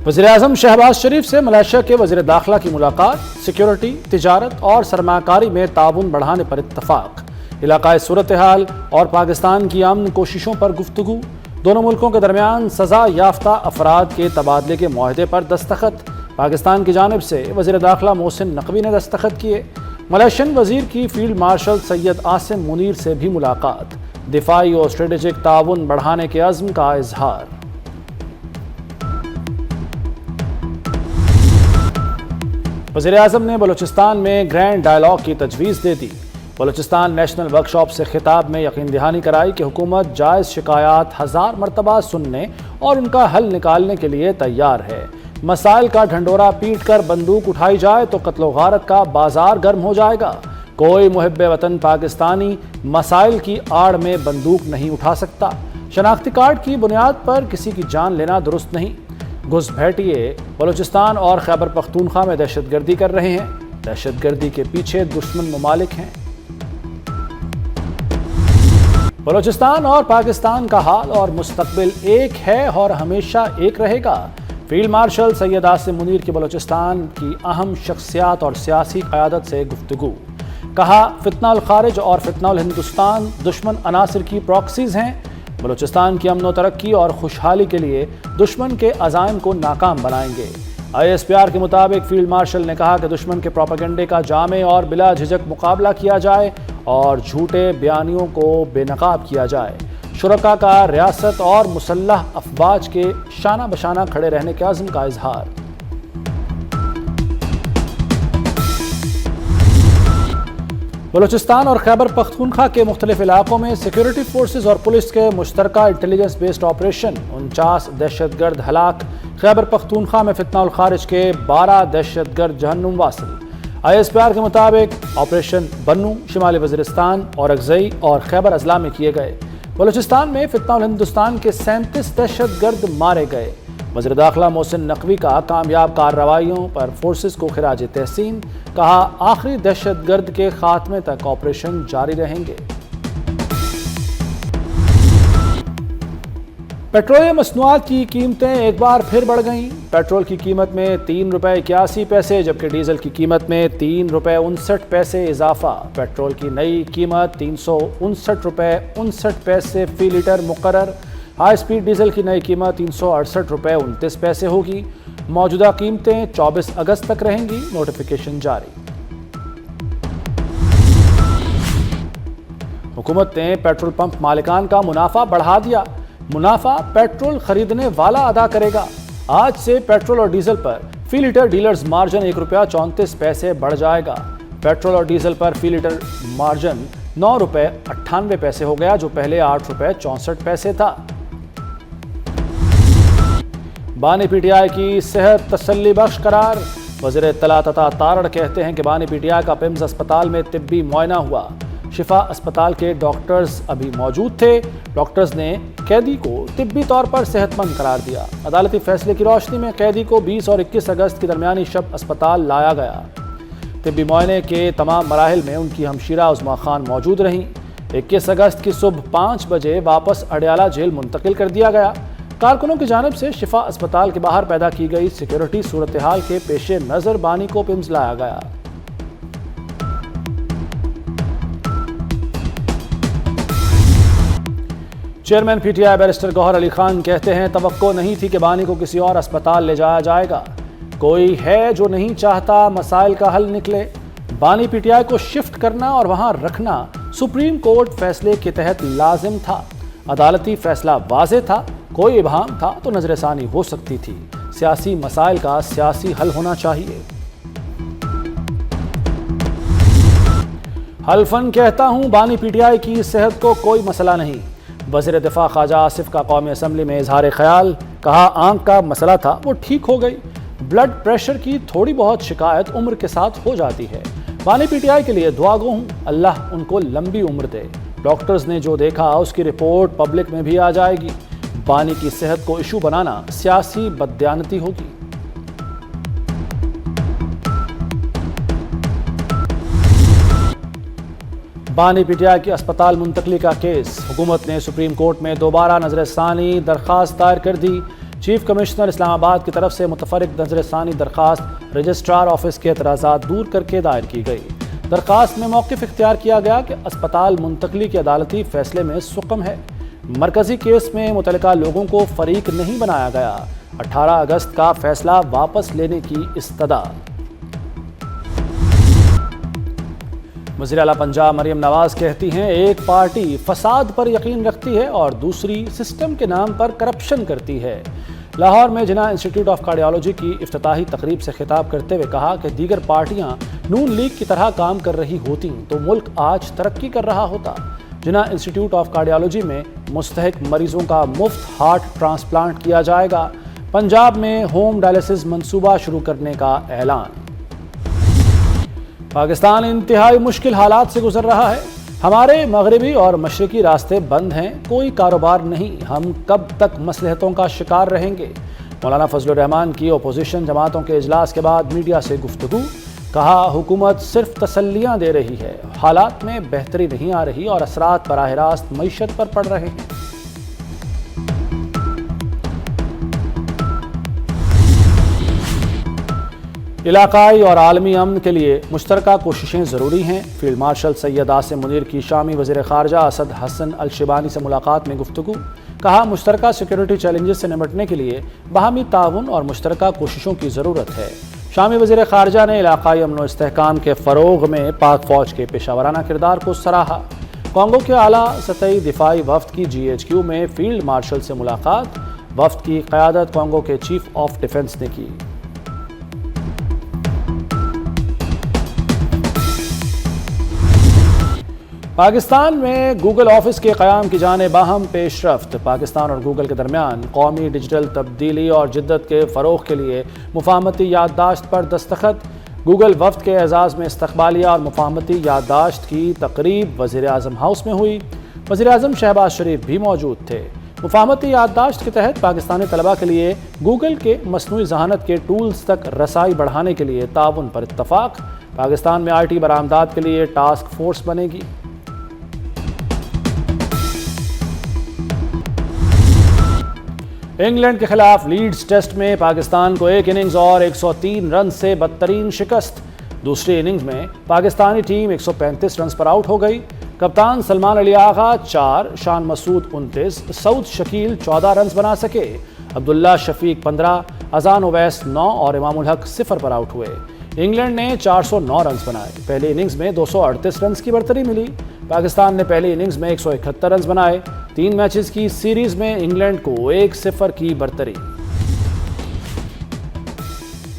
वज़ीर-ए-आज़म शहबाज शरीफ से मलेशिया के वज़ीर दाखिला की मुलाकात, सिक्योरिटी, तिजारत और सरमाकारी में ताउन बढ़ाने पर इत्तफाक, इलाकाई सूरत हाल और पाकिस्तान की अमन कोशिशों पर गुफ्तगू, दोनों मुल्कों के दरमियान सज़ा याफ्ता अफराद के तबादले के मुआहदे पर दस्तखत, पाकिस्तान की जानिब से वज़ीर दाखिला मोहसिन नकवी ने दस्तखत किए। मलेशियन वज़ीर की फील्ड मार्शल सैयद आसिम मुनीर से भी मुलाकात, दिफाई और स्ट्रेटेजिक ताउन बढ़ाने के अज़्म का इजहार। वज़ीर-ए-आज़म ने बलूचिस्तान में ग्रैंड डायलॉग की तजवीज़ दे दी। बलूचिस्तान नेशनल वर्कशॉप से खिताब में यकीन दहानी कराई कि हुकूमत जायज़ शिकायत 1000 मरतबा सुनने और उनका हल निकालने के लिए तैयार है। मसाइल का ढंडोरा पीट कर बंदूक उठाई जाए तो कत्लो गारत का बाजार गर्म हो जाएगा। कोई मुहिब्बे वतन पाकिस्तानी मसाइल की आड़ में बंदूक नहीं उठा सकता। शनाख्ती कार्ड की बुनियाद पर किसी की जान लेना दुरुस्त नहीं। घुसपैठिए बलूचिस्तान और खैबर पख्तूनख्वा में दहशतगर्दी कर रहे हैं। दहशतगर्दी के पीछे दुश्मन ममालिक हैं। बलूचिस्तान और पाकिस्तान का हाल और मुस्तकबिल एक है और हमेशा एक रहेगा। फील्ड मार्शल सैयद आसिम मुनीर की बलूचिस्तान की अहम शख्सियात और सियासी क़यादत से गुफ्तगू। कहा, फितना खारिज और फितना हिंदुस्तान दुश्मन अनासिर की प्रॉक्सीज हैं। बलूचिस्तान की अमन तरक्की और खुशहाली के लिए दुश्मन के अज़ाइम को नाकाम बनाएंगे। ISPR के मुताबिक फील्ड मार्शल ने कहा कि दुश्मन के प्रोपेगेंडे का जामे और बिला झिझक मुकाबला किया जाए और झूठे बयानियों को बेनकाब किया जाए। शुरका का रियासत और मुसल्लह अफवाज के शाना बशाना खड़े रहने के अज़्म का इजहार। बलूचिस्तान और खैबर पख्तूनख्वा के मुख्तलिफ इलाकों में सिक्योरिटी फोर्सेज और पुलिस के मुश्तरका इंटेलिजेंस बेस्ड ऑपरेशन, 49 दहशतगर्द हलाक। खैबर पख्तूनख्वा में फितना उल खारिज के 12 दहशतगर्द जहन्नुम वासिल। ISPR के मुताबिक ऑपरेशन बन्नू, शिमाली वज़ीरिस्तान और अगज़ई और खैबर अजला में किए गए। बलूचिस्तान में फितना उल हिंदुस्तान के 37 दहशतगर्द मारे गए। वज़ीर दाखिला मोहसिन नकवी का कामयाब कार्रवाइयों पर फोर्सेस को खिराज तहसीन। कहा, आखिरी दहशतगर्द के खात्मे तक ऑपरेशन जारी रहेंगे। पेट्रोलियम मसनूआत की कीमतें एक बार फिर बढ़ गईं। पेट्रोल की कीमत में 3 रुपये 81 पैसे जबकि डीजल की कीमत में 3 रुपये 59 पैसे इजाफा। पेट्रोल की नई कीमत 359 रुपये 59 पैसे फी लीटर मुकर्रर। हाई स्पीड डीजल की नई कीमत 368 रुपये 29 पैसे होगी। मौजूदा कीमतें 24 अगस्त तक रहेंगी। नोटिफिकेशन जारी। हुकूमत ने पेट्रोल पंप मालिकान का मुनाफा बढ़ा दिया। मुनाफा पेट्रोल खरीदने वाला अदा करेगा। आज से पेट्रोल और डीजल पर फी लीटर डीलर्स मार्जिन 1 रुपया 34 पैसे बढ़ जाएगा। पेट्रोल और डीजल पर फी लीटर मार्जिन 9 रुपये 98 पैसे हो गया, जो पहले 8 रुपये 64 पैसे था। बानी PTI की सेहत तसल्ली बख्श करार। वज़ीर इत्तलात अता तारड़ कहते हैं कि बानी PTI का पिम्स अस्पताल में तिब्बी मुआयना हुआ। शिफा अस्पताल के डॉक्टर्स अभी मौजूद थे। डॉक्टर्स ने कैदी को तिब्बी तौर पर सेहतमंद करार दिया। अदालती फैसले की रोशनी में कैदी को 20 और 21 अगस्त की दरमियानी शब अस्पताल लाया गया। तिब्बी मुआयने के तमाम मराहिल में उनकी हमशीरा उज़्मा खान मौजूद रहीं। 21 अगस्त की सुबह 5 बजे वापस अडयाला जेल मुंतकिल कर दिया गया। कारकुनों की जानिब से शिफा अस्पताल के बाहर पैदा की गई सिक्योरिटी सूरत हाल के पेश नज़र बानी को पिम्स लाया गया। Chairman PTI barrister Gohar Ali Khan कहते हैं, तवक्को नहीं थी कि बानी को किसी और अस्पताल ले जाया जाएगा। कोई है जो नहीं चाहता मसाइल का हल निकले। बानी PTI को शिफ्ट करना और वहां रखना सुप्रीम कोर्ट फैसले के तहत लाजिम था। अदालती फैसला वाज़ेह था। कोई इबहाम था तो नजरसानी हो सकती थी। सियासी मसाइल का सियासी हल होना चाहिए। हल्फन कहता हूं, बानी PTI की सेहत को कोई मसला नहीं। वज़ीर दिफा ख्वाजा आसिफ का कौमी असम्बली में इजहार ख्याल। कहा, आंख का मसला था वो ठीक हो गई। ब्लड प्रेशर की थोड़ी बहुत शिकायत उम्र के साथ हो जाती है। बानी PTI के लिए दुआ गो हूँ, अल्लाह उनको लंबी उम्र दे। डॉक्टर्स ने जो देखा उसकी रिपोर्ट पब्लिक में भी आ जाएगी। बानी की सेहत को इशू बनाना सियासी बददियानती होगी। बानी PTI की अस्पताल मुंतकली का केस। हुकूमत ने सुप्रीम कोर्ट में दोबारा नजरसानी दरख्वास्त दायर कर दी। چیف کمشنر اسلام آباد کی طرف سے متفرق نظر ثانی درخواست رجسٹرار آفس کے اعتراضات دور کر کے دائر کی گئی۔ درخواست میں موقف اختیار کیا گیا کہ اسپتال منتقلی کے عدالتی فیصلے میں سقم ہے۔ مرکزی کیس میں متعلقہ لوگوں کو فریق نہیں بنایا گیا۔ 18 اگست کا فیصلہ واپس لینے کی استدعا۔ وزیر اعلیٰ پنجاب مریم نواز کہتی ہیں ایک پارٹی فساد پر یقین رکھتی ہے اور دوسری سسٹم کے نام پر کرپشن کرتی ہے۔ لاہور میں جناح انسٹیٹیوٹ آف کارڈیالوجی کی افتتاحی تقریب سے خطاب کرتے ہوئے کہا کہ دیگر پارٹیاں نون لیگ کی طرح کام کر رہی ہوتیں تو ملک آج ترقی کر رہا ہوتا۔ جناح انسٹیٹیوٹ آف کارڈیالوجی میں مستحق مریضوں کا مفت ہارٹ ٹرانسپلانٹ کیا جائے گا۔ پنجاب میں ہوم ڈائلیسس منصوبہ شروع کرنے کا اعلان۔ پاکستان انتہائی مشکل حالات سے گزر رہا ہے۔ ہمارے مغربی اور مشرقی راستے بند ہیں، کوئی کاروبار نہیں، ہم کب تک مصلحتوں کا شکار رہیں گے؟ مولانا فضل الرحمان کی اپوزیشن جماعتوں کے اجلاس کے بعد میڈیا سے گفتگو، کہا حکومت صرف تسلیاں دے رہی ہے، حالات میں بہتری نہیں آ رہی اور اثرات براہ راست معیشت پر پڑ رہے ہیں۔ علاقائی اور عالمی امن کے لیے مشترکہ کوششیں ضروری ہیں۔ فیلڈ مارشل سید عاصم منیر کی شامی وزیر خارجہ اسد حسن الشیبانی سے ملاقات میں گفتگو، کہا مشترکہ سیکیورٹی چیلنجز سے نمٹنے کے لیے باہمی تعاون اور مشترکہ کوششوں کی ضرورت ہے۔ شامی وزیر خارجہ نے علاقائی امن و استحکام کے فروغ میں پاک فوج کے پیشہ ورانہ کردار کو سراہا۔ کانگو کے اعلیٰ سطحی دفاعی وفد کی GHQ میں فیلڈ مارشل سے ملاقات، وفد کی قیادت کانگو کے چیف آف ڈیفنس نے کی۔ پاکستان میں گوگل آفس کے قیام کی جانب اہم پیش رفت۔ پاکستان اور گوگل کے درمیان قومی ڈیجیٹل تبدیلی اور جدت کے فروغ کے لیے مفاہمتی یادداشت پر دستخط۔ گوگل وفد کے اعزاز میں استقبالیہ اور مفاہمتی یادداشت کی تقریب وزیر اعظم ہاؤس میں ہوئی۔ وزیر اعظم شہباز شریف بھی موجود تھے۔ مفاہمتی یادداشت کے تحت پاکستانی طلباء کے لیے گوگل کے مصنوعی ذہانت کے ٹولز تک رسائی بڑھانے کے لیے تعاون پر اتفاق۔ پاکستان میں IT برآمدات کے لیے ٹاسک فورس بنے گی۔ انگلینڈ کے خلاف لیڈز ٹیسٹ میں پاکستان کو ایک اننگز اور 103 رن سے بدترین شکست۔ دوسری اننگز میں پاکستانی ٹیم 135 رنز پر آؤٹ ہو گئی۔ کپتان سلمان علی آغا 4، شان مسعود 29، سعود شکیل 14 رنز بنا سکے۔ عبداللہ شفیق 15، اذان اویس 9 اور امام الحق 0 پر آؤٹ ہوئے۔ انگلینڈ نے 409 رنز بنائے۔ پہلی اننگز میں 238 رنز کی برتری ملی۔ پاکستان نے پہلی اننگز میں 171 رنز بنائے۔ 3 میچز کی سیریز میں انگلینڈ کو 1-0 کی برتری۔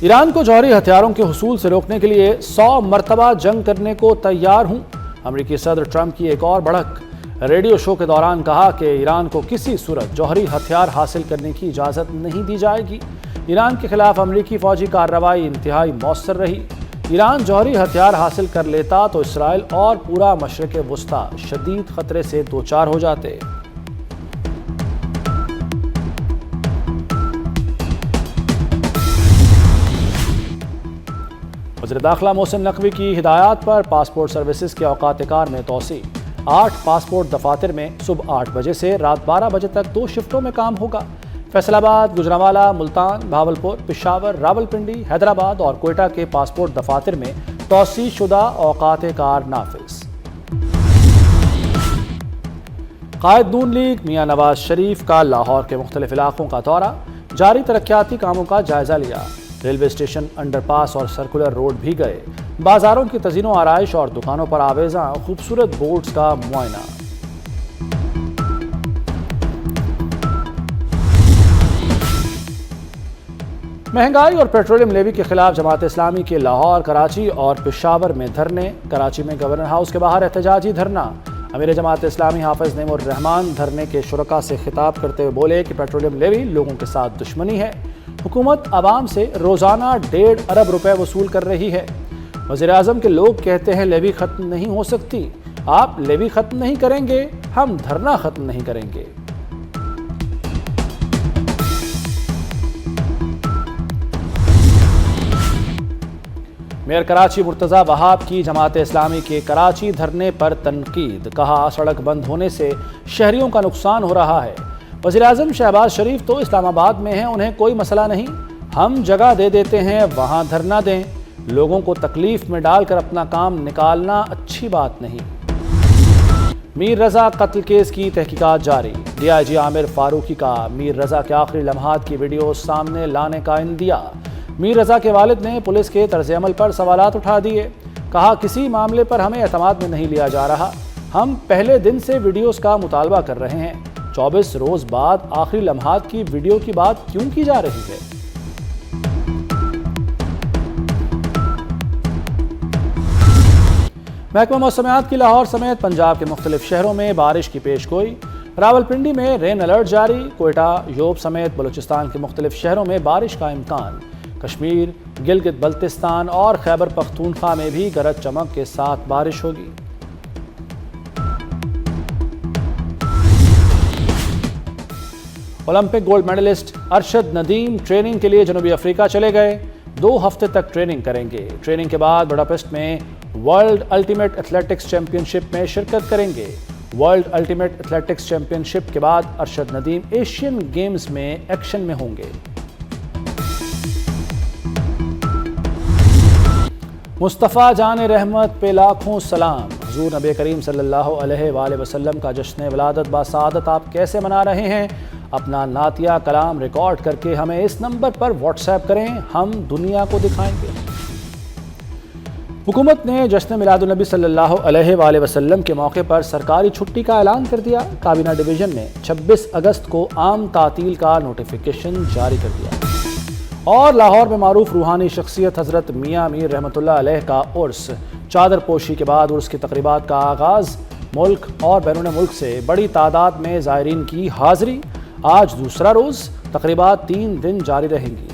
ایران کو جوہری ہتھیاروں کے حصول سے روکنے کے لیے 100 مرتبہ جنگ کرنے کو تیار ہوں۔ امریکی صدر ٹرمپ کی ایک اور بڑھک، ریڈیو شو کے دوران کہا کہ ایران کو کسی صورت جوہری ہتھیار حاصل کرنے کی اجازت نہیں دی جائے گی۔ ایران کے خلاف امریکی فوجی کارروائی انتہائی مؤثر رہی۔ ایران جوہری ہتھیار حاصل کر لیتا تو اسرائیل اور پورا مشرق وسطی شدید خطرے سے دوچار ہو جاتے۔ وزیر داخلہ محسن نقوی کی ہدایات پر پاسپورٹ سروسز کے اوقات کار میں توسیع۔ 8 پاسپورٹ دفاتر میں صبح 8 بجے سے رات 12 بجے تک 2 شفٹوں میں کام ہوگا۔ فیصل آباد، گوجرانوالہ، ملتان، بھاولپور، پشاور، راولپنڈی، حیدرآباد اور کوئٹہ کے پاسپورٹ دفاتر میں توسیع شدہ اوقات کار نافذ۔ قائد نون لیگ میاں نواز شریف کا لاہور کے مختلف علاقوں کا دورہ، جاری ترقیاتی کاموں کا جائزہ لیا۔ ریلوے اسٹیشن، انڈر پاس اور سرکولر روڈ بھی گئے۔ بازاروں کی تزئین و آرائش اور دکانوں پر آویزاں خوبصورت بورڈز کا معائنہ۔ مہنگائی اور پیٹرولیم لیوی کے خلاف جماعت اسلامی کے لاہور، کراچی اور پشاور میں دھرنے۔ کراچی میں گورنر ہاؤس کے باہر احتجاجی دھرنا۔ امیر جماعت اسلامی حافظ نعیم الرحمان دھرنے کے شرکاء سے خطاب کرتے ہوئے بولے کہ پیٹرولیم لیوی لوگوں کے ساتھ دشمنی ہے۔ حکومت عوام سے روزانہ 1.5 ارب روپے وصول کر رہی ہے۔ وزیر اعظم کے لوگ کہتے ہیں لیوی ختم نہیں ہو سکتی۔ آپ لیوی ختم نہیں کریں گے، ہم دھرنا ختم نہیں کریں گے۔ میئر کراچی مرتضی وہاب کی جماعت اسلامی کے کراچی دھرنے پر تنقید، کہا سڑک بند ہونے سے شہریوں کا نقصان ہو رہا ہے۔ वज़ीर-ए-आज़म शहबाज शरीफ तो इस्लामाबाद में हैं, उन्हें कोई मसला नहीं, हम जगह दे देते हैं, वहाँ धरना दें। लोगों को तकलीफ में डालकर अपना काम निकालना अच्छी बात नहीं। मीर रज़ा कत्ल केस की तहकीकात जारी। DIG आमिर फारूकी का मीर रज़ा के आखिरी लम्हात की वीडियो सामने लाने का इंदिया। मीर रज़ा के वालिद ने पुलिस के तर्ज अमल पर सवालात उठा दिए। कहा, किसी मामले पर हमें एतमाद में नहीं लिया जा रहा, हम पहले दिन से वीडियोस का मुतालबा कर रहे हैं। 24 रोज़ बाद आखिरी लम्हात की वीडियो की बात क्यों की जा रही है? महकमा मौसमियात की लाहौर समेत पंजाब के मुख्तलिफ शहरों में बारिश की पेशगोई। रावलपिंडी में रेन अलर्ट जारी। कोयटा, योब समेत बलूचिस्तान के मुख्तलिफ शहरों में बारिश का इम्कान। कश्मीर, गिलगित बल्तिस्तान और खैबर पख्तूनख्वा में भी गरज चमक के साथ बारिश होगी। Olympic gold medallist Arshad Nadeem training के लिए जनूबी अफ्रीका चले गए। 2 हफ्ते तक ट्रेनिंग करेंगे। ट्रेनिंग के बाद बुडापेस्ट में वर्ल्ड अल्टीमेट एथलेटिक्स चैंपियनशिप में शिरकत करेंगे। वर्ल्ड अल्टीमेट एथलेटिक्स चैंपियनशिप के बाद अरशद नदीम एशियन गेम्स में एक्शन में होंगे। मुस्तफ़ा जान रहमत पे लाखों सलाम। हुज़ूर नबी करीम सल्लल्लाहु अलैहि वसल्लम का जश्न विलादत बासआदत आप कैसे मना रहे हैं? अपना नातिया कलाम रिकॉर्ड करके हमें इस नंबर पर व्हाट्सएप करें, हम दुनिया को दिखाएंगे। हुकूमत ने जश्न मिलादुन्नबी सल्लल्लाहु अलैहि वसल्लम के मौके पर सरकारी छुट्टी का ऐलान कर दिया। काबीना डिवीज़न ने 26 अगस्त को आम तातील का नोटिफिकेशन जारी कर दिया। और लाहौर में मारूफ रूहानी शख्सियत हज़रत मियाँ मीर रहमतुल्लाह अलैह का उर्स। चादर पोशी के बाद उर्स की तकरीबात का आगाज़। मुल्क और बैरून मुल्क से बड़ी तादाद में ज़ायरीन की हाज़िरी। आज दूसरा रोज़, तकरीबात 3 दिन जारी रहेंगी।